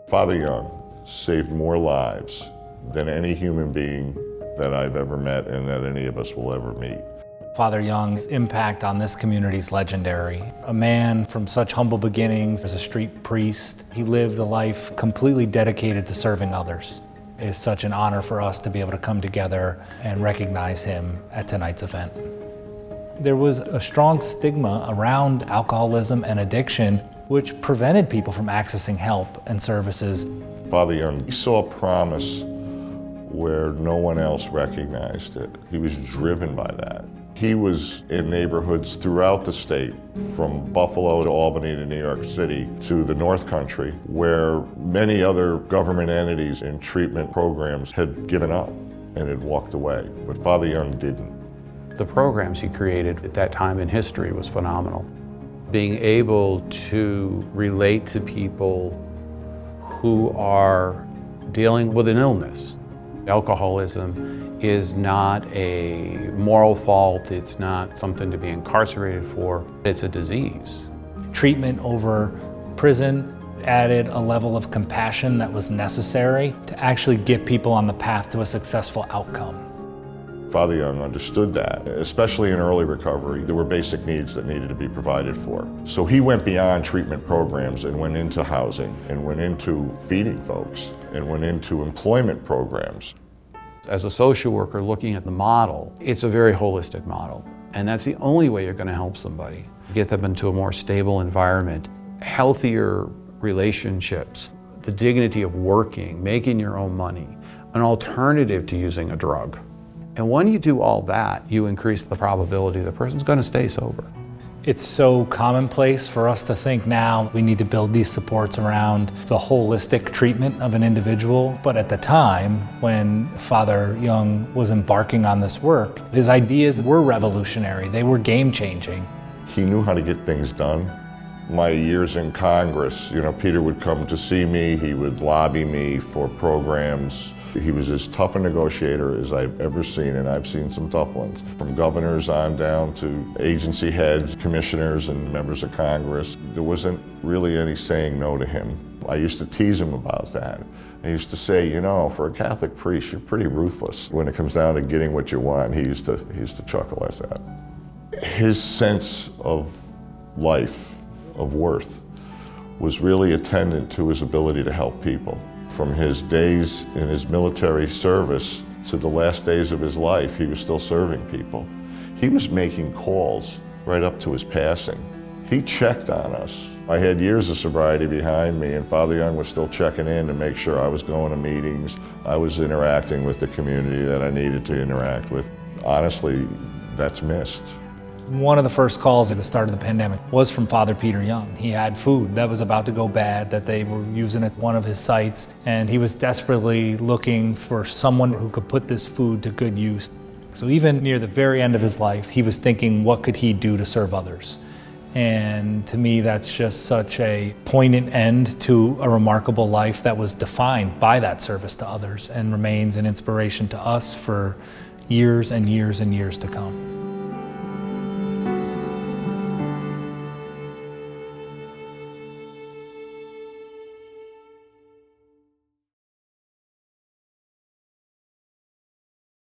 Father Young saved more lives than any human being that I've ever met and that any of us will ever meet. Father Young's impact on this community is legendary. A man from such humble beginnings as a street priest, he lived a life completely dedicated to serving others. It is such an honor for us to be able to come together and recognize him at tonight's event. There was a strong stigma around alcoholism and addiction, which prevented people from accessing help and services. Father Young, he saw a promise where no one else recognized it. He was driven by that. He was in neighborhoods throughout the state, from Buffalo to Albany to New York City to the North Country, where many other government entities and treatment programs had given up and had walked away, but Father Young didn't. The programs he created at that time in history was phenomenal. Being able to relate to people who are dealing with an illness. Alcoholism is not a moral fault, it's not something to be incarcerated for, it's a disease. Treatment over prison added a level of compassion that was necessary to actually get people on the path to a successful outcome. Father Young understood that, especially in early recovery. There were basic needs that needed to be provided for. So he went beyond treatment programs and went into housing and went into feeding folks and went into employment programs. As a social worker looking at the model, it's a very holistic model. And that's the only way you're going to help somebody. Get them into a more stable environment, healthier relationships, the dignity of working, making your own money, an alternative to using a drug. And when you do all that, you increase the probability the person's going to stay sober. It's so commonplace for us to think now we need to build these supports around the holistic treatment of an individual. But at the time when Father Young was embarking on this work, his ideas were revolutionary. They were game-changing. He knew how to get things done. My years in Congress, Peter would come to see me, he would lobby me for programs. He was as tough a negotiator as I've ever seen, and I've seen some tough ones. From governors on down to agency heads, commissioners, and members of Congress. There wasn't really any saying no to him. I used to tease him about that. I used to say, for a Catholic priest, you're pretty ruthless. When it comes down to getting what you want, he used to chuckle at that. His sense of life, of worth, was really attendant to his ability to help people. From his days in his military service to the last days of his life, he was still serving people. He was making calls right up to his passing. He checked on us. I had years of sobriety behind me, and Father Young was still checking in to make sure I was going to meetings, I was interacting with the community that I needed to interact with. Honestly, that's missed. One of the first calls at the start of the pandemic was from Father Peter Young. He had food that was about to go bad that they were using at one of his sites, and he was desperately looking for someone who could put this food to good use. So even near the very end of his life, he was thinking, what could he do to serve others? And to me, that's just such a poignant end to a remarkable life that was defined by that service to others and remains an inspiration to us for years and years and years to come.